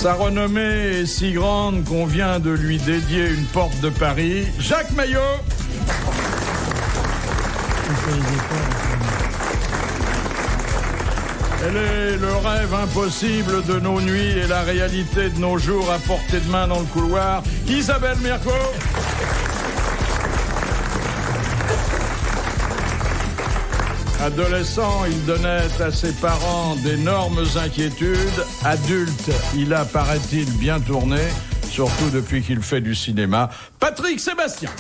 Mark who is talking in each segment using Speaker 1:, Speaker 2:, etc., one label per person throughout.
Speaker 1: Sa renommée est si grande qu'on vient de lui dédier une porte de Paris. Jacques Maillot. Elle est le rêve impossible de nos nuits et la réalité de nos jours à portée de main dans le couloir. Isabelle Mergo. Adolescent, il donnait à ses parents d'énormes inquiétudes. Adulte, il a, paraît-il, bien tourné, surtout depuis qu'il fait du cinéma. Patrick Sébastien.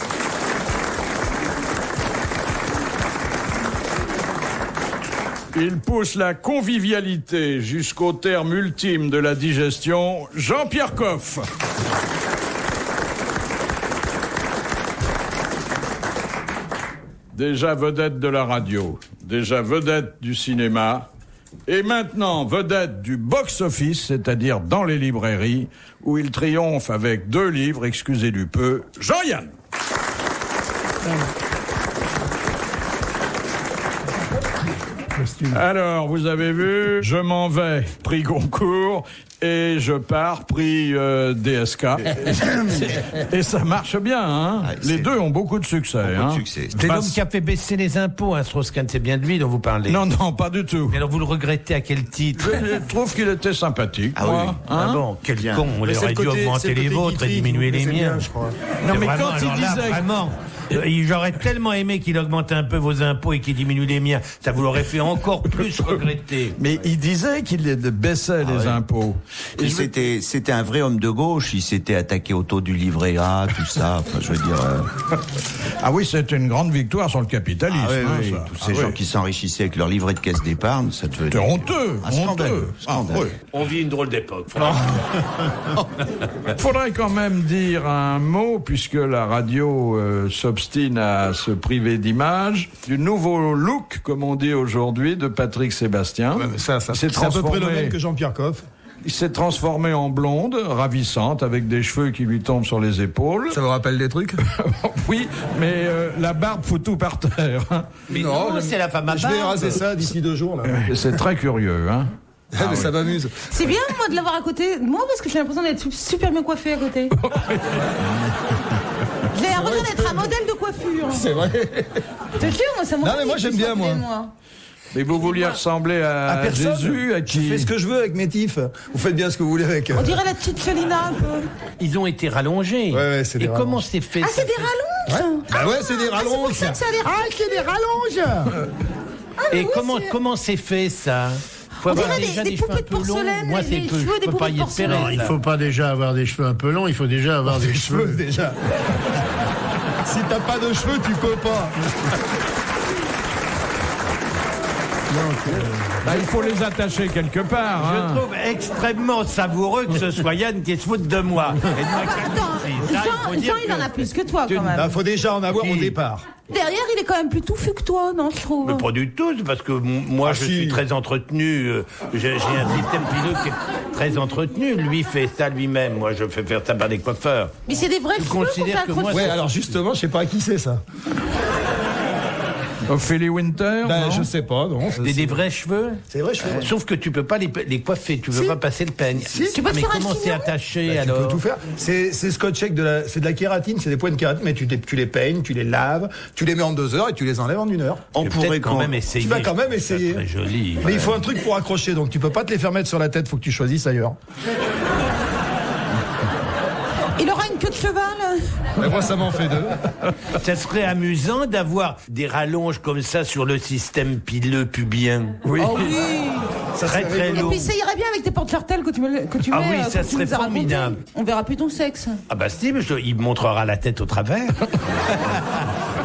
Speaker 1: Il pousse la convivialité jusqu'au terme ultime de la digestion. Jean-Pierre Coff. Déjà vedette de la radio, déjà vedette du cinéma, et maintenant vedette du box-office, c'est-à-dire dans les librairies, où il triomphe avec 2 livres, excusez du peu, Jean-Yann. Alors, vous avez vu, je m'en vais, prix Goncourt, et je pars, prix DSK. Et ça marche bien, hein. Les deux ont beaucoup de succès. Beaucoup de succès.
Speaker 2: C'est l'homme qui a fait baisser les impôts, hein, Strauss-Kahn, c'est bien de lui dont vous parlez.
Speaker 1: Non, pas du tout.
Speaker 2: Mais alors vous le regrettez à quel titre?
Speaker 1: Je trouve qu'il était sympathique.
Speaker 2: Ah oui. Hein, bon, quel con, on aurait dû augmenter les vôtres et diminuer les miens. Je crois. Non, mais vraiment, quand il disait... Vraiment, j'aurais tellement aimé qu'il augmente un peu vos impôts et qu'il diminue les miens. Ça vous l'aurait fait encore plus regretter.
Speaker 1: Mais il disait qu'il baissait les impôts.
Speaker 3: Et c'était un vrai homme de gauche. Il s'était attaqué au taux du livret A, tout ça. Enfin, je veux dire.
Speaker 1: Ah oui, c'est une grande victoire sur le capitalisme.
Speaker 3: Ah oui, ça. Tous ces gens qui s'enrichissaient avec leur livret de caisse d'épargne, ça devenait.
Speaker 1: C'est honteux.
Speaker 3: Scandaleux.
Speaker 1: Oui.
Speaker 2: On vit une drôle d'époque.
Speaker 1: Faudrait quand même dire un mot, puisque la radio s'obstine à se priver d'image, du nouveau look, comme on dit aujourd'hui, de Patrick Sébastien.
Speaker 4: Ouais, c'est à peu près le même que Jean-Pierre Coff.
Speaker 1: Il s'est transformé en blonde, ravissante, avec des cheveux qui lui tombent sur les épaules.
Speaker 4: Ça vous rappelle des trucs?
Speaker 1: Oui, mais la barbe fout tout par terre. Hein.
Speaker 2: Mais non, c'est la femme à barbe.
Speaker 4: Je vais raser ça d'ici 2 jours. Là.
Speaker 1: C'est très curieux, hein.
Speaker 4: Mais ça m'amuse.
Speaker 5: C'est bien, moi, de l'avoir à côté de moi, parce que j'ai l'impression d'être super bien coiffée à côté. J'ai l'impression d'être un modèle de coiffure.
Speaker 4: C'est vrai.
Speaker 5: C'est sûr, moi, ça me.
Speaker 4: Non, mais moi, j'aime bien, moi.
Speaker 1: Mais vous vouliez ressembler à Jésus, à qui?
Speaker 4: Je fais ce que je veux avec mes tifs. Vous faites bien ce que vous voulez avec.
Speaker 5: On dirait la petite Chelina un peu.
Speaker 2: Ils ont été rallongés.
Speaker 4: Ouais, c'est des
Speaker 2: Et
Speaker 4: rallonges.
Speaker 2: comment c'est fait?
Speaker 5: Ah, c'est des rallonges.
Speaker 4: Bah ouais, c'est des rallonges.
Speaker 5: C'est pour ça que ça a l'air.
Speaker 4: Ah, c'est des rallonges.
Speaker 2: Et comment c'est fait ça?
Speaker 5: On dirait des poupées de porcelaine.
Speaker 2: Moi, c'est peu. Je peux pas y espérer.
Speaker 6: Non, il faut pas déjà avoir des cheveux un peu longs, il faut déjà avoir des cheveux.
Speaker 4: Déjà. Si t'as pas de cheveux, tu peux pas.
Speaker 1: Il faut les attacher quelque part.
Speaker 2: Je trouve extrêmement savoureux que ce soit Yann qui se foute de moi. Et de ma
Speaker 5: Jean, il en a plus que toi, quand même.
Speaker 4: Il faut déjà en avoir au départ.
Speaker 5: Derrière, il est quand même plus touffu que toi, non, je trouve.
Speaker 2: Mais pas du tout, parce que moi, je suis très entretenu. J'ai un système pileux qui est très entretenu. Lui fait ça lui-même. Moi, je fais faire ça par des coiffeurs.
Speaker 5: Mais c'est des vrais cheveux qu'on fait accrocher.
Speaker 4: Ouais, alors justement, je sais pas à qui c'est ça.
Speaker 1: Ophélie Winter?
Speaker 4: Ben, je sais pas, non.
Speaker 2: Des vrais cheveux?
Speaker 4: C'est vrai cheveux.
Speaker 2: Sauf que tu peux pas les coiffer, tu peux pas passer le peigne.
Speaker 4: Si.
Speaker 5: Tu peux te
Speaker 2: mais
Speaker 5: faire un
Speaker 2: comment c'est
Speaker 5: chignon?
Speaker 2: attaché
Speaker 4: Tu
Speaker 2: alors?
Speaker 4: peux tout faire. C'est scotché avec c'est de la kératine, c'est des points de kératine, mais tu les peignes, tu les laves, tu les mets en 2 heures et tu les enlèves en 1 heure.
Speaker 3: On pourrait
Speaker 2: quand même essayer.
Speaker 4: Tu vas quand même essayer.
Speaker 2: C'est très joli.
Speaker 4: Mais il faut un truc pour accrocher, donc tu peux pas te les faire mettre sur la tête, faut que tu choisisses ailleurs.
Speaker 5: Il aura une queue de cheval.
Speaker 4: Mais moi, ça m'en fait 2.
Speaker 2: Ça serait amusant d'avoir des rallonges comme ça sur le système pileux pubien.
Speaker 1: Oui.
Speaker 5: Oh oui.
Speaker 4: Ça
Speaker 2: Très très
Speaker 5: Et
Speaker 2: long.
Speaker 5: puis ça irait bien avec tes porte-chartelles que tu mets.
Speaker 2: Ah oui, ça
Speaker 5: que tu
Speaker 2: serait
Speaker 5: nous as raconté.
Speaker 2: formidable.
Speaker 5: On verra plus ton sexe.
Speaker 2: Ah bah si, mais il me montrera la tête au travers.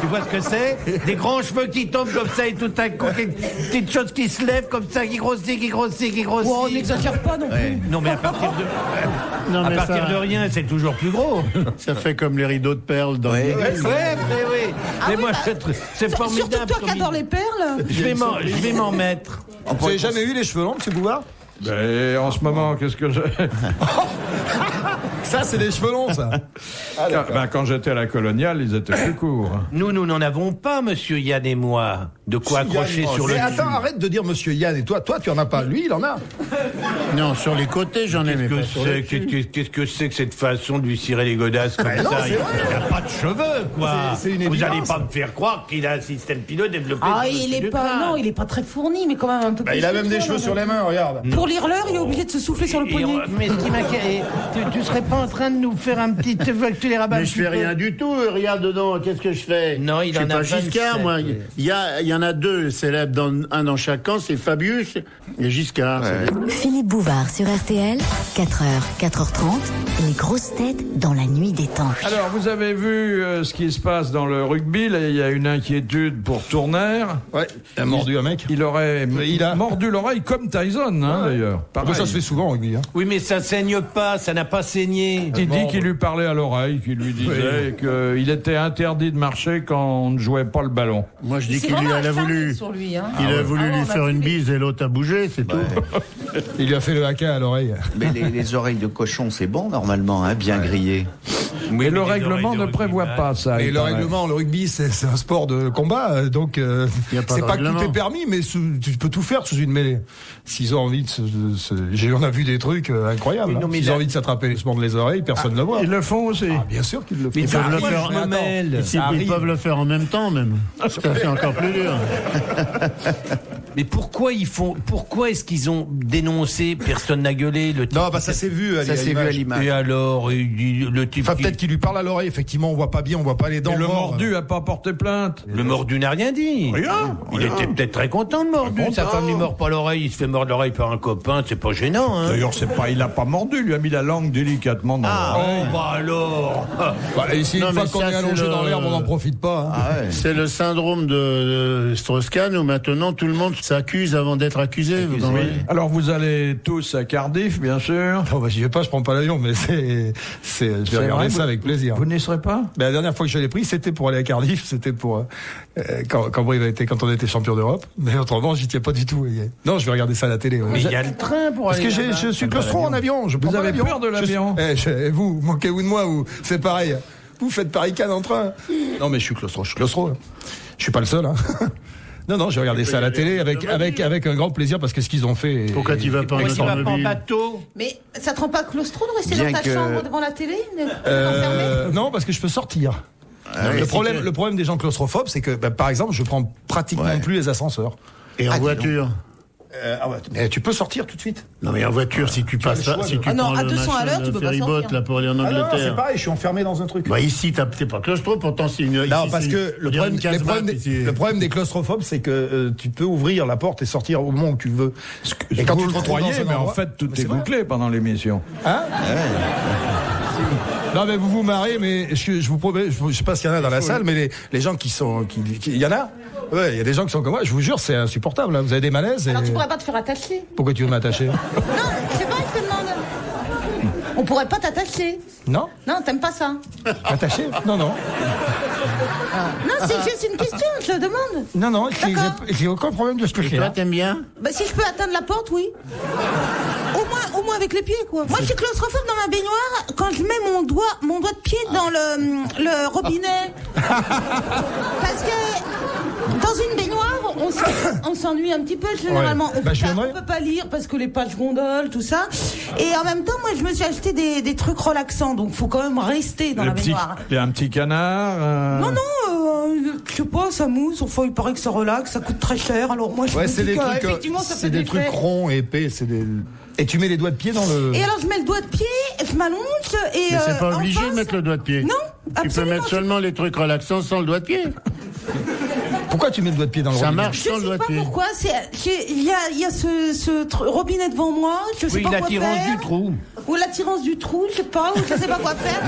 Speaker 2: Tu vois ce que c'est? Des grands cheveux qui tombent comme ça et tout à coup, une petite chose qui se lève comme ça, qui grossit, qui grossit, qui grossit.
Speaker 5: Oh, on n'exagère pas non plus.
Speaker 2: Non mais à partir de,
Speaker 6: Non,
Speaker 2: à
Speaker 6: mais
Speaker 2: partir
Speaker 6: ça,
Speaker 2: de rien, c'est toujours plus gros.
Speaker 6: ça fait comme les rideaux de perles dans les...
Speaker 2: Ouais, mais oui. Mais moi, c'est
Speaker 5: Surtout
Speaker 2: formidable.
Speaker 5: toi qui adore les perles.
Speaker 2: Je vais m'en mettre.
Speaker 4: Vous avez jamais eu les cheveux longs, monsieur Bouvard?
Speaker 1: Ben, en ce moment, qu'est-ce que j'ai?
Speaker 4: Ça, c'est des cheveux longs, ça.
Speaker 1: Quand j'étais à la coloniale, ils étaient plus courts.
Speaker 2: Nous n'en avons pas, monsieur Yann et moi, de quoi accrocher sur le...
Speaker 4: Mais attends, arrête de dire monsieur Yann et toi. Toi, tu en as pas. Lui, il en a.
Speaker 6: Non, sur les côtés, j'en ai, mais pas sur le dessus.
Speaker 2: Qu'est-ce que c'est que cette façon de lui cirer les godasses comme
Speaker 4: non,
Speaker 2: ça?
Speaker 4: c'est vrai.
Speaker 2: Il n'a pas de cheveux, quoi.
Speaker 4: C'est une
Speaker 2: Vous
Speaker 4: évidence.
Speaker 2: n'allez pas me faire croire qu'il a un système pileux développé.
Speaker 5: Ah,
Speaker 2: sur le
Speaker 5: il
Speaker 2: dessus
Speaker 5: est
Speaker 2: du
Speaker 5: pas,
Speaker 2: crâne.
Speaker 5: non, il est pas très fourni, mais quand même un peu plus.
Speaker 4: Il a même des
Speaker 5: que
Speaker 4: cheveux
Speaker 5: toi,
Speaker 4: sur les mains, regarde.
Speaker 5: Pour lire l'heure, il est obligé de se souffler sur le poignet.
Speaker 7: Mais ce qui m'inquiète, tu serais pas en train de nous faire un petit... Tu les rabats
Speaker 6: Mais je fais rien du tout, regarde dedans, qu'est-ce que je fais?
Speaker 2: Non, il
Speaker 6: je
Speaker 2: en
Speaker 6: suis
Speaker 2: a
Speaker 6: pas Giscard,
Speaker 2: 27.
Speaker 6: moi. Il y en a deux célèbres, un dans chaque camp, c'est Fabius et Giscard.
Speaker 8: Philippe Bouvard sur RTL, 4h, 4h30, les grosses têtes dans la nuit des temps.
Speaker 1: Alors, vous avez vu ce qui se passe dans le rugby. Là, il y a une inquiétude pour Tournaire.
Speaker 4: Ouais, il a mordu un mec.
Speaker 1: Il aurait mordu l'oreille comme Tyson, d'ailleurs.
Speaker 4: Après, ça se fait souvent, au rugby.
Speaker 2: Oui, mais ça saigne pas, ça n'a pas saigné.
Speaker 1: Il dit qu'il lui parlait à l'oreille, qu'il lui disait qu'il était interdit de marcher quand on ne jouait pas le ballon.
Speaker 6: Moi, je dis
Speaker 5: C'est
Speaker 6: qu'il
Speaker 5: vraiment
Speaker 6: a voulu...
Speaker 5: acharné sur lui, hein.
Speaker 6: Il a voulu lui
Speaker 5: on
Speaker 6: faire
Speaker 5: a
Speaker 6: une
Speaker 5: fait
Speaker 6: bise et l'autre a bougé, c'est tout.
Speaker 4: Il lui a fait le haka à l'oreille.
Speaker 3: Mais les oreilles de cochon, c'est bon normalement, hein, bien grillées.
Speaker 1: Mais le règlement ne prévoit pas ça.
Speaker 4: Et
Speaker 1: il
Speaker 4: le
Speaker 1: paraît.
Speaker 4: règlement, le rugby, c'est un sport de combat, donc
Speaker 6: Y a pas
Speaker 4: c'est
Speaker 6: de
Speaker 4: pas que tout
Speaker 6: règlement.
Speaker 4: est permis, mais tu peux tout faire sous une mêlée. S'ils ont envie on a vu des trucs incroyables.
Speaker 2: non, mais
Speaker 4: S'ils
Speaker 2: là-
Speaker 4: ont envie de s'attraper, se mordre les oreilles, personne ne le voit.
Speaker 1: Ils le font aussi.
Speaker 4: Ah, bien sûr qu'ils le font.
Speaker 2: Mais
Speaker 6: Ils peuvent le
Speaker 2: moi,
Speaker 6: faire.
Speaker 2: je me mêle.
Speaker 6: Ils peuvent le faire en même temps, même. Ça, c'est encore plus dur.
Speaker 2: Mais pourquoi est-ce qu'ils ont dénoncé? Personne n'a gueulé. Le type.
Speaker 4: Non, ça s'est vu à
Speaker 3: Ça s'est vu à l'image.
Speaker 2: Et alors, le type.
Speaker 4: Enfin, peut-être qu'il lui parle à l'oreille, effectivement, on voit pas bien, on voit pas les dents.
Speaker 1: Et le
Speaker 4: morts.
Speaker 1: mordu a pas porté plainte.
Speaker 2: Le mordu n'a rien dit.
Speaker 1: Rien.
Speaker 2: Il était peut-être très content, le mordu. Sa femme lui mord pas l'oreille, il se fait mordre l'oreille par un copain, c'est pas gênant, hein.
Speaker 1: D'ailleurs, il a pas mordu, il lui a mis la langue délicatement dans l'oreille.
Speaker 2: Oh, bah alors.
Speaker 4: Bah, et si
Speaker 6: Non,
Speaker 4: une fois
Speaker 6: mais
Speaker 4: qu'on
Speaker 6: ça,
Speaker 4: est allongé
Speaker 6: c'est
Speaker 4: dans
Speaker 6: le-
Speaker 4: l'herbe, on n'en profite pas. Hein.
Speaker 6: C'est le syndrome de Strauss-Kahn où maintenant tout le monde s'accuse avant d'être accusé. Vous comprenez ?
Speaker 1: Alors, vous allez tous à Cardiff, bien sûr.
Speaker 4: Oh, bah, j'y vais pas, je prends pas l'avion, mais je vais regarder ça avec plaisir.
Speaker 1: Vous n'y serez pas?
Speaker 4: Ben, la dernière fois que je l'ai pris, c'était pour aller à Cardiff, c'était pour quand on était champion d'Europe. Mais autrement, j'y tiens pas du tout. Non, je vais regarder ça à la télé. Ouais.
Speaker 2: Mais il y a le train pour
Speaker 4: Parce
Speaker 2: aller.
Speaker 4: que
Speaker 2: là-bas.
Speaker 4: je suis claustro en avion. Je prends
Speaker 1: Vous
Speaker 4: pas
Speaker 1: avez
Speaker 4: l'avion.
Speaker 1: peur de l'avion?
Speaker 4: Et vous, moquez-vous de moi, c'est pareil. Vous faites Paris-Cannes en train. Non, mais je suis claustro. Hein. Je suis pas le seul. Hein. Non, je vais regarder ça à la télé avec un grand plaisir parce que ce qu'ils ont fait.
Speaker 6: Pourquoi tu vas pas en
Speaker 2: Pourquoi tu vas pas en
Speaker 6: automobile ?
Speaker 2: bateau?
Speaker 5: Mais ça te rend pas claustro de rester
Speaker 3: Bien
Speaker 5: dans ta
Speaker 3: que-
Speaker 5: chambre devant la télé enfermé
Speaker 4: Non, parce que je peux sortir. Le problème des gens claustrophobes, c'est que, par exemple, je prends pratiquement plus les ascenseurs.
Speaker 6: Et en voiture ?
Speaker 4: Mais tu peux sortir tout de suite.
Speaker 6: Non, mais en voiture, si tu passes
Speaker 4: le choix
Speaker 6: pas, si
Speaker 4: de-
Speaker 6: tu
Speaker 5: Ah non,
Speaker 6: prends
Speaker 5: à
Speaker 6: le
Speaker 5: 200 à
Speaker 6: machin,
Speaker 5: l'heure, tu
Speaker 6: le
Speaker 5: peux pas
Speaker 6: ferryboat,
Speaker 5: sortir.
Speaker 6: là, pour aller en
Speaker 4: Ah non, c'est
Speaker 6: Angleterre.
Speaker 4: pareil, je suis enfermé dans un truc.
Speaker 6: Bah, ici, t'es pas claustro, pourtant, c'est une.
Speaker 4: Non,
Speaker 6: ici,
Speaker 4: parce
Speaker 6: c'est
Speaker 4: que
Speaker 6: on dirait une casse-batte, ici.
Speaker 4: le problème des claustrophobes, c'est que tu peux ouvrir la porte et sortir au moment où tu veux. Et
Speaker 1: Vous
Speaker 4: tu
Speaker 1: le
Speaker 4: te retrouves
Speaker 1: croyez,
Speaker 4: dans un
Speaker 1: mais en
Speaker 4: endroit-
Speaker 1: fait, tout
Speaker 4: Mais
Speaker 1: est
Speaker 4: c'est vrai.
Speaker 1: bouclé pendant l'émission.
Speaker 4: Hein Non, mais vous vous marrez, mais je vous promets, je sais pas s'il y en a dans la salle, mais les gens il y en a. Ouais, il y a des gens qui sont comme moi. Je vous jure, c'est insupportable. Hein. Vous avez des malaises.
Speaker 5: Alors
Speaker 4: et-
Speaker 5: tu pourrais pas te faire attacher.
Speaker 4: Pourquoi tu veux m'attacher
Speaker 5: Non, je sais pas, je te demande. On pourrait pas t'attacher.
Speaker 4: Non
Speaker 5: Non, t'aimes pas ça.
Speaker 4: Attaché Non.
Speaker 5: Non, c'est juste une question, je demande.
Speaker 4: Non,
Speaker 5: D'accord.
Speaker 4: j'ai aucun problème de ce que
Speaker 6: Et
Speaker 4: je
Speaker 6: toi, t'aimes bien ?
Speaker 5: Bah si je peux atteindre la porte, oui. Au moins avec les pieds, quoi. Moi, je suis claustrophobe dans ma baignoire quand je mets mon doigt de pied dans le robinet. Parce que dans une baignoire, on s'ennuie un petit peu généralement.
Speaker 4: Ouais. Bah, je viendrai.
Speaker 5: On peut pas lire parce que les pages gondolent, tout ça. Et en même temps, moi, je me suis acheté des trucs relaxants, donc faut quand même rester dans la baignoire.
Speaker 1: Il y a un petit canard.
Speaker 5: Non, je sais pas, ça mousse, enfin il paraît que ça relaxe, ça coûte très cher, alors moi je
Speaker 4: Ouais,
Speaker 5: me
Speaker 4: c'est
Speaker 5: dis
Speaker 4: des
Speaker 5: que,
Speaker 4: trucs,
Speaker 5: effectivement ça
Speaker 4: c'est
Speaker 5: fait
Speaker 4: des trucs
Speaker 5: effet.
Speaker 4: ronds et épais, Et tu mets les doigts de pied dans le.
Speaker 5: Et alors je mets le doigt de pied, je m'allonge et
Speaker 6: Mais c'est pas
Speaker 5: en
Speaker 6: obligé
Speaker 5: face-
Speaker 6: de mettre le doigt de pied.
Speaker 5: Non,
Speaker 6: Tu peux
Speaker 5: absolument,
Speaker 6: mettre seulement les trucs relaxants sans le doigt de pied.
Speaker 4: Pourquoi tu mets le doigt de pied dans le
Speaker 6: Ça
Speaker 4: robinet
Speaker 6: marche
Speaker 5: Je
Speaker 6: sans le
Speaker 5: sais
Speaker 6: doigt de
Speaker 5: pas
Speaker 6: pied.
Speaker 5: pourquoi, il y a ce robinet devant moi, je sais
Speaker 2: Oui,
Speaker 5: pas quoi
Speaker 2: l'attirance
Speaker 5: faire.
Speaker 2: du trou.
Speaker 5: Ou l'attirance du trou, je sais pas, ou je sais pas quoi faire.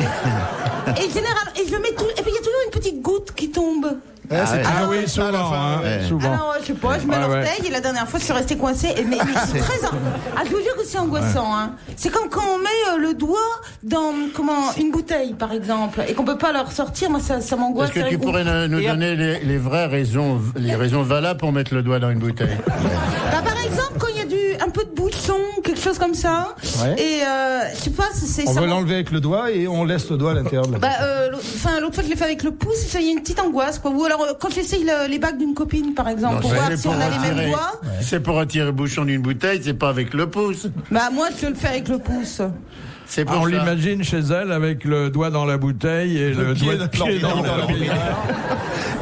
Speaker 5: Et je le mets tout, et puis il y a toujours une petite goutte qui tombe.
Speaker 1: Ah oui, souvent. Hein, souvent.
Speaker 5: Alors, je sais pas, je mets
Speaker 1: Ouais,
Speaker 5: l'orteil et la dernière fois, je suis restée coincée. Mais c'est très. Je vous jure que c'est angoissant. Hein. C'est comme quand on met le doigt dans une bouteille, par exemple, et qu'on peut pas le ressortir. Moi, ça m'angoisse.
Speaker 6: Est-ce que
Speaker 5: ça
Speaker 6: tu
Speaker 5: rigoule.
Speaker 6: pourrais nous donner les vraies raisons, les raisons valables pour mettre le doigt dans une bouteille ?
Speaker 5: Bah, par exemple, quand il y a un peu de bouchon, quelque chose comme ça.
Speaker 4: Ouais.
Speaker 5: Et je sais pas, c'est
Speaker 4: On
Speaker 5: ça.
Speaker 4: veut l'enlever avec le doigt et on laisse le doigt à l'intérieur de la bouche.
Speaker 5: L'autre fois je l'ai fait avec le pouce, il y a une petite angoisse, quoi. Ou alors quand j'essaye les bagues d'une copine, par exemple, pour voir si on a les mêmes doigts.
Speaker 6: C'est pour retirer le bouchon d'une bouteille, c'est pas avec le pouce.
Speaker 5: Bah moi je le fais avec le pouce.
Speaker 6: C'est pour
Speaker 1: On
Speaker 6: ça.
Speaker 1: l'imagine chez elle avec le doigt dans la bouteille et le doigt de pied dans la bouteille.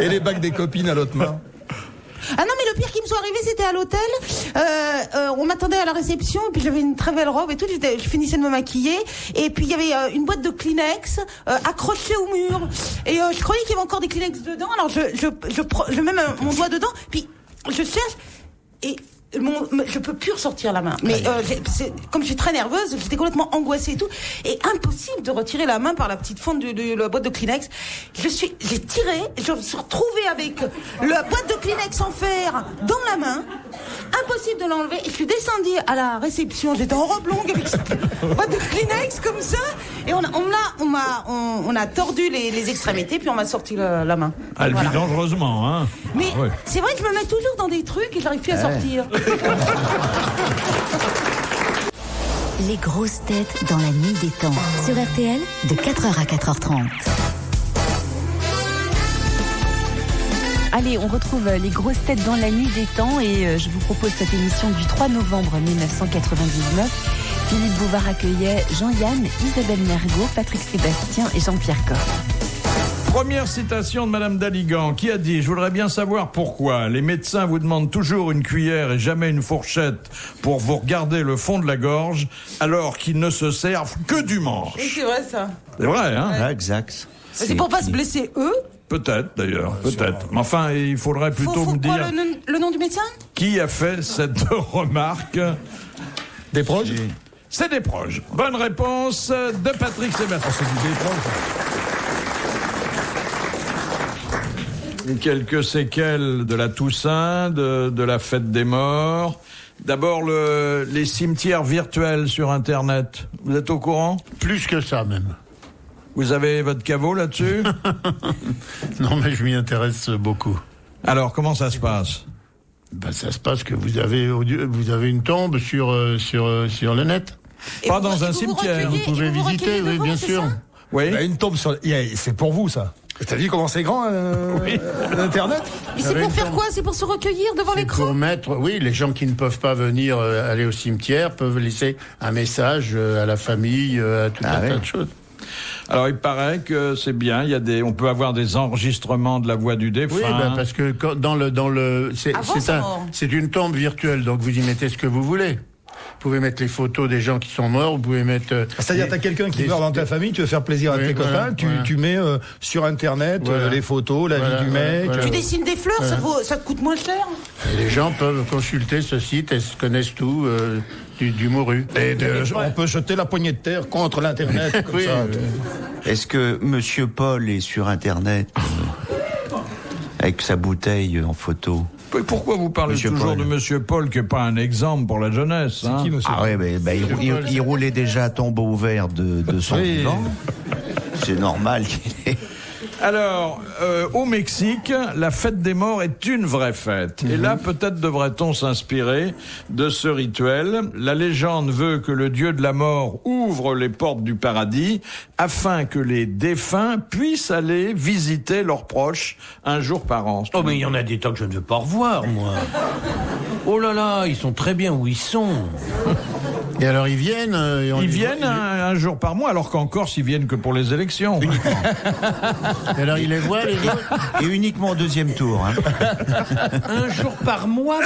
Speaker 4: Et les bagues des copines à l'autre main.
Speaker 5: Ah non, mais le pire qui me soit arrivé, c'était à l'hôtel. On m'attendait à la réception, et puis j'avais une très belle robe et tout. Je finissais de me maquiller, et puis il y avait une boîte de Kleenex accrochée au mur. Et je croyais qu'il y avait encore des Kleenex dedans. Alors je mets mon doigt dedans, puis je cherche et je peux plus ressortir la main. Mais comme je suis très nerveuse, j'étais complètement angoissée et tout, et impossible de retirer la main par la petite fente de la boîte de Kleenex. J'ai tiré, je me suis retrouvée avec la boîte de Kleenex en fer dans la main. Impossible de l'enlever. Et je suis descendue à la réception. J'étais en robe longue avec cette boîte de Kleenex comme ça. Et on a tordu les extrémités, puis on m'a sorti la main.
Speaker 1: Elle
Speaker 5: Voilà.
Speaker 1: vit dangereusement, hein.
Speaker 5: Mais
Speaker 1: Ouais.
Speaker 5: c'est vrai que je me mets toujours dans des trucs et j'arrive plus à sortir.
Speaker 8: Les grosses têtes dans la nuit des temps. Sur RTL, de 4h à 4h30.
Speaker 9: Allez, on retrouve les grosses têtes dans la nuit des temps et je vous propose cette émission du 3 novembre 1999. Philippe Bouvard accueillait Jean-Yann, Isabelle Mergo, Patrick Sébastien et Jean-Pierre Coff.
Speaker 1: Première citation de Madame Daligan qui a dit « Je voudrais bien savoir pourquoi les médecins vous demandent toujours une cuillère et jamais une fourchette pour vous regarder le fond de la gorge alors qu'ils ne se servent que du
Speaker 5: Et
Speaker 1: manche. »
Speaker 5: c'est vrai ça.
Speaker 1: C'est vrai, hein?
Speaker 3: Ah, exact.
Speaker 5: C'est pour pas se blesser eux.
Speaker 1: Peut-être, d'ailleurs, peut-être. Mais enfin, il faudrait plutôt me dire
Speaker 5: Quoi, le nom du médecin?
Speaker 1: qui a fait cette remarque.
Speaker 4: Des proches?
Speaker 1: C'est des proches. Bonne réponse de Patrick Sébastien.
Speaker 4: C'est du déproche.
Speaker 1: Quelques séquelles de la Toussaint, de la fête des morts. D'abord, les cimetières virtuels sur Internet. Vous êtes au courant?
Speaker 6: Plus que ça, même.
Speaker 1: Vous avez votre caveau là-dessus?
Speaker 6: Non, mais je m'y intéresse beaucoup.
Speaker 1: Alors, comment ça se passe?
Speaker 6: Ben, ça se passe que vous avez une tombe sur le net.
Speaker 1: Pas dans un cimetière.
Speaker 6: Vous pouvez visiter, oui, bien sûr.
Speaker 1: Oui.
Speaker 4: Il y a une tombe sur. C'est pour vous, ça. T'as vu comment c'est grand, Internet?
Speaker 5: Mais c'est pour faire quoi? C'est pour se recueillir devant
Speaker 6: C'est
Speaker 5: l'écran?
Speaker 6: pour mettre, oui, les gens qui ne peuvent pas venir aller au cimetière peuvent laisser un message à la famille, à tout un tas de choses.
Speaker 1: Alors, il paraît que c'est bien. On peut avoir des enregistrements de la voix du défunt.
Speaker 6: Oui, parce que c'est une tombe virtuelle, donc vous y mettez ce que vous voulez. Vous pouvez mettre les photos des gens qui sont morts, vous pouvez mettre...
Speaker 4: C'est-à-dire, t'as quelqu'un qui meurt dans ta famille, tu veux faire plaisir à tes copains, tu mets sur Internet les photos, la vie du mec.
Speaker 5: Tu dessines des fleurs, ça te coûte moins cher.
Speaker 6: Et les gens peuvent consulter ce site et connaissent tout du mouru.
Speaker 4: On peut jeter la poignée de terre contre l'Internet, comme ça.
Speaker 3: Est-ce que Monsieur Paul est sur Internet avec sa bouteille en photo?
Speaker 1: Pourquoi vous parlez
Speaker 3: Monsieur
Speaker 1: toujours
Speaker 3: Paul.
Speaker 1: de Monsieur Paul, qui n'est pas un exemple pour la jeunesse, hein?
Speaker 4: Qui, monsieur
Speaker 3: Ah ouais, il roulait déjà à tombeau ouvert de son vivant. C'est normal qu'il ait...
Speaker 1: Alors, au Mexique, la fête des morts est une vraie fête. Et là, peut-être devrait-on s'inspirer de ce rituel. La légende veut que le dieu de la mort ouvre les portes du paradis afin que les défunts puissent aller visiter leurs proches un jour par an.
Speaker 2: Oh, mais il y en a des temps que je ne veux pas revoir, moi. Oh là là, ils sont très bien où ils sont.
Speaker 6: Et alors ils viennent
Speaker 1: Ils viennent un jour par mois, alors qu'en Corse, ils viennent que pour les élections.
Speaker 6: Et alors ils les voient, les autres.
Speaker 3: Et uniquement au deuxième tour. Hein.
Speaker 7: Un jour par mois,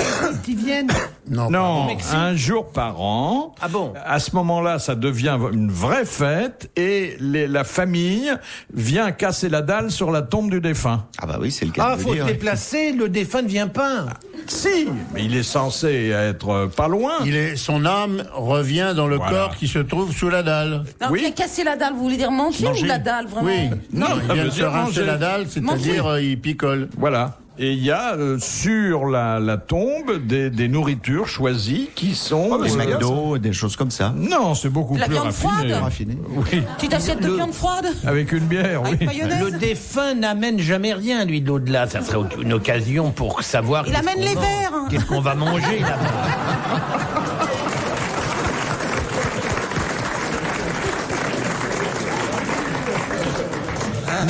Speaker 7: ils viennent.
Speaker 1: Non, un jour par an.
Speaker 7: Ah bon?
Speaker 1: À ce moment-là, ça devient une vraie fête et la famille vient casser la dalle sur la tombe du défunt.
Speaker 3: Ah bah oui, c'est le cas
Speaker 7: Ah,
Speaker 3: de
Speaker 7: faut
Speaker 3: le
Speaker 7: se
Speaker 3: dire.
Speaker 7: déplacer, le défunt ne vient pas.
Speaker 1: Si, mais il est censé être pas loin.
Speaker 6: Son âme revient dans le
Speaker 1: Voilà.
Speaker 6: corps qui se trouve sous la dalle.
Speaker 5: Non,
Speaker 1: Oui.
Speaker 5: qui a cassé la dalle, vous voulez dire manger ou la dalle, vraiment?
Speaker 6: Oui.
Speaker 1: Non,
Speaker 6: il
Speaker 1: ça
Speaker 6: vient
Speaker 1: veut
Speaker 6: de se
Speaker 1: dire
Speaker 6: rincer
Speaker 1: manger.
Speaker 6: la dalle, c'est-à-dire il picole.
Speaker 1: Voilà. Et il y a sur la tombe des nourritures choisies qui sont...
Speaker 3: Des McDo, des choses comme ça.
Speaker 1: Non, c'est beaucoup
Speaker 5: La
Speaker 1: plus
Speaker 5: viande
Speaker 1: raffiné.
Speaker 5: froide
Speaker 3: Raffiné.
Speaker 1: Oui,
Speaker 5: Tu t'achètes de viande froide?
Speaker 1: avec une bière,
Speaker 5: Avec
Speaker 1: oui.
Speaker 5: mayonnaise?
Speaker 2: Le défunt n'amène jamais rien, lui, de l'au-delà. Ça serait une occasion pour savoir...
Speaker 5: Il
Speaker 2: qu'est-ce
Speaker 5: amène
Speaker 2: qu'on
Speaker 5: les
Speaker 2: mange.
Speaker 5: verres.
Speaker 2: Qu'est-ce qu'on va manger, là-bas?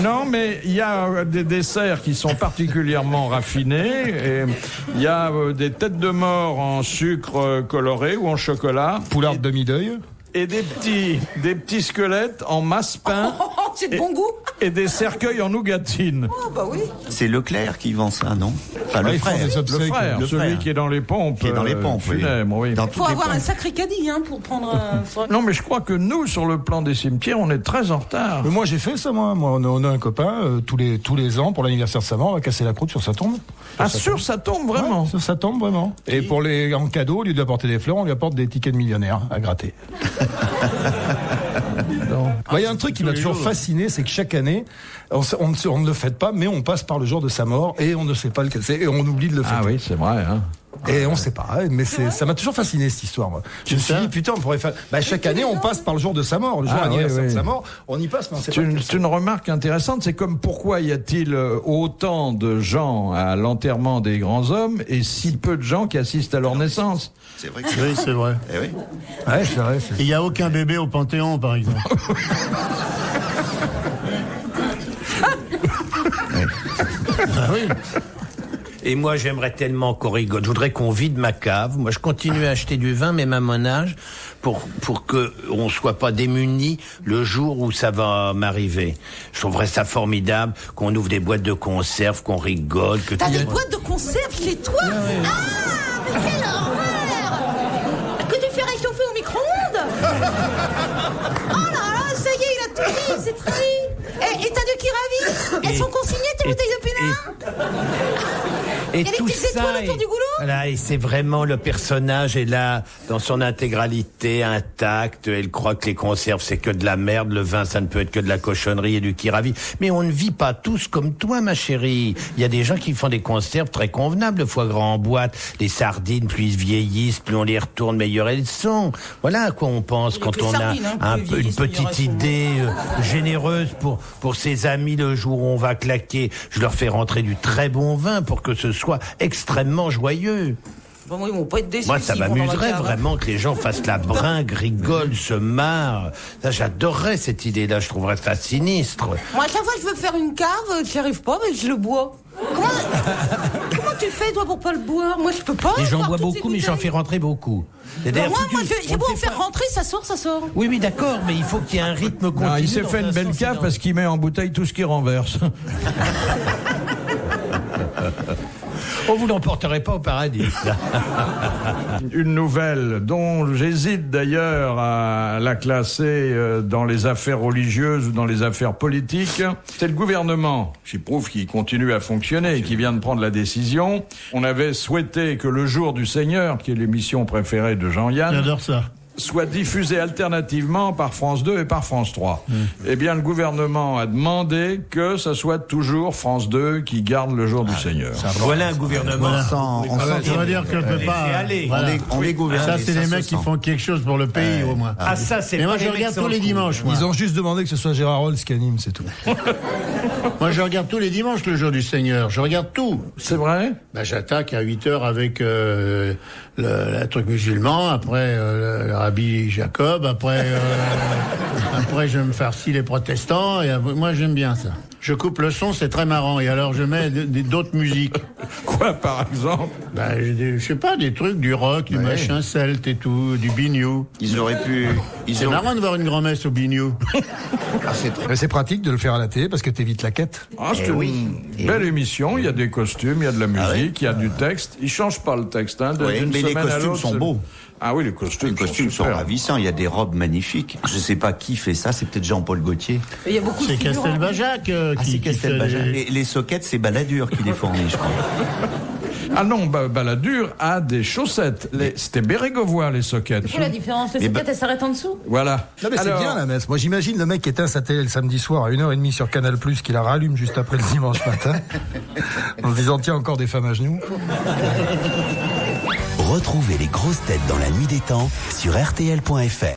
Speaker 1: Non, mais il y a des desserts qui sont particulièrement raffinés. Et il y a des têtes de mort en sucre coloré ou en chocolat.
Speaker 4: Poularde demi-deuil.
Speaker 1: Et des petits squelettes en masse-pain.
Speaker 5: Oh, c'est de bon goût.
Speaker 1: Et des cercueils en nougatine.
Speaker 5: Oh, bah oui.
Speaker 3: C'est Leclerc qui vend ça, non? Enfin, le frère.
Speaker 1: Celui qui est dans les pompes.
Speaker 3: Qui est dans les pompes,
Speaker 1: funèbres, oui.
Speaker 5: Il faut avoir un sacré caddie pour prendre...
Speaker 1: Non, mais je crois que nous, sur le plan des cimetières, on est très en retard.
Speaker 4: Mais moi, j'ai fait ça, moi. On a un copain, tous les ans, pour l'anniversaire de sa mort, on va casser la croûte sur sa tombe.
Speaker 1: Sur sa tombe, vraiment?
Speaker 4: Ouais, sur sa tombe, vraiment. Et en cadeau, au lieu d'apporter des fleurs, on lui apporte des tickets de millionnaire à gratter. Il y a un truc qui m'a toujours fasciné, c'est que chaque année, on ne le fête pas, mais on passe par le jour de sa mort et on ne sait pas lequel c'est et on oublie de le fêter.
Speaker 1: Ah oui, c'est vrai. Hein.
Speaker 4: Et on ne sait pas, mais ça m'a toujours fasciné cette histoire. Moi. Je me suis dit, putain, on pourrait faire. Chaque année, on passe par le jour de sa mort, le jour anniversaire de sa mort, on y passe, mais on sait pas.
Speaker 1: C'est une remarque intéressante, c'est comme pourquoi y a-t-il autant de gens à l'enterrement des grands hommes et si peu de gens qui assistent à leur naissance?
Speaker 6: C'est vrai. Oui, c'est vrai.
Speaker 3: Eh oui.
Speaker 4: Ouais, c'est vrai.
Speaker 6: Il n'y a aucun bébé au Panthéon, par exemple.
Speaker 2: Ah oui. Et moi, j'aimerais tellement qu'on rigole. Je voudrais qu'on vide ma cave. Moi, je continue à acheter du vin, même à mon âge, pour que on soit pas démunis le jour où ça va m'arriver. Je trouverais ça formidable qu'on ouvre des boîtes de conserve, qu'on rigole.
Speaker 5: T'as des boîtes de conserve chez toi? Ah, mais quelle horreur! Que tu fais réchauffer au micro-ondes? Oh là là, ça y est, il a tout dit, c'est trahi. Et t'as de qui ravi? Elles sont consignées, tes bouteilles de Pénin?
Speaker 2: Et
Speaker 5: il y a
Speaker 2: tout
Speaker 5: des petites étoiles autour du goulot?
Speaker 2: Voilà, et c'est vraiment le personnage est là dans son intégralité intacte. Elle croit que les conserves c'est que de la merde, le vin ça ne peut être que de la cochonnerie et du kiravi. Mais on ne vit pas tous comme toi, ma chérie. Il y a des gens qui font des conserves très convenables, le foie gras en boîte, les sardines, plus ils vieillissent, plus on les retourne, meilleures elles sont. Voilà à quoi on pense quand on a une petite idée généreuse pour ses amis le jour où on va claquer. Je leur fais rentrer du très bon vin pour que ce soit extrêmement joyeux.
Speaker 5: Bon, ils vont pas être déçus.
Speaker 2: Moi, ça m'amuserait vraiment que les gens fassent la bringue, rigolent, se marrent. Ça, j'adorerais cette idée-là. Je trouverais ça sinistre.
Speaker 5: Moi, à chaque fois que je veux faire une cave, j'y arrive pas, mais je le bois. Comment tu fais, toi, pour pas le boire? Moi, je peux pas.
Speaker 2: Et j'en bois beaucoup, mais j'en fais rentrer beaucoup.
Speaker 5: Moi, j'ai beau en faire rentrer, ça sort.
Speaker 2: Oui, d'accord, mais il faut qu'il y ait un rythme continu.
Speaker 1: Non, il s'est fait une belle cave parce qu'il met en bouteille tout ce qu'il renverse.
Speaker 2: Oh, vous l'emporterez pas au paradis.
Speaker 1: Une nouvelle dont j'hésite d'ailleurs à la classer dans les affaires religieuses ou dans les affaires politiques. C'est le gouvernement, qui prouve qu'il continue à fonctionner et qui vient de prendre la décision. On avait souhaité que le Jour du Seigneur, qui est l'émission préférée de Jean-Yann,
Speaker 6: j'adore ça,
Speaker 1: soit diffusé alternativement par France 2 et par France 3. Eh bien, le gouvernement a demandé que ça soit toujours France 2 qui garde le Jour du Seigneur.
Speaker 2: Voilà un gouvernement.
Speaker 6: Ça veut dire qu'on ne peut pas...
Speaker 3: On les gouverne.
Speaker 6: Ça, c'est les mecs qui font quelque chose pour le pays, au moins.
Speaker 2: Ah, ça, c'est...
Speaker 6: Mais moi, je regarde tous les dimanches, moi.
Speaker 4: Ils ont juste demandé que ce soit Gérard Rolls qui anime, c'est tout.
Speaker 6: Moi, je regarde tous les dimanches le Jour du Seigneur. Je regarde tout.
Speaker 1: C'est vrai?
Speaker 6: J'attaque à 8h avec le truc musulman, après le Rabbi Jacob, après je me farcis les protestants, et moi j'aime bien ça. Je coupe le son, c'est très marrant, et alors je mets d'autres musiques.
Speaker 1: Quoi, par exemple?
Speaker 6: Je sais pas, des trucs, du rock, du machin celte et tout, du bignou.
Speaker 3: Ils auraient pu...
Speaker 6: C'est marrant de voir une grand-messe au bignou.
Speaker 4: C'est pratique de le faire à la télé parce que t'évites la quête.
Speaker 1: C'est une belle émission, il y a des costumes, il y a de la musique, il y a du texte. Ils changent pas le texte, hein, d'une
Speaker 3: mais
Speaker 1: semaine
Speaker 3: les
Speaker 1: à l'autre.
Speaker 3: costumes sont beaux.
Speaker 1: Ah oui, les costumes
Speaker 3: sont ravissants. Il y a des robes magnifiques. Je sais pas qui fait ça. C'est peut-être Jean-Paul Gaultier.
Speaker 5: Il y a beaucoup de
Speaker 6: C'est Castelbajac
Speaker 3: qui Castelbajac. Les soquettes, c'est Balladur qui les fournit, je crois.
Speaker 1: Ah non, Balladur a des chaussettes. C'était Bérégovois, les soquettes.
Speaker 5: Quelle est la différence? Les soquettes, elles s'arrêtent en dessous?
Speaker 1: Voilà.
Speaker 4: Non, mais c'est bien la messe. Moi, j'imagine le mec qui éteint sa télé le samedi soir à 1h30 sur Canal+, qui la rallume juste après le dimanche matin, en se disant, tiens, encore des femmes à genoux.
Speaker 10: Retrouvez les grosses têtes dans la nuit des temps sur RTL.fr.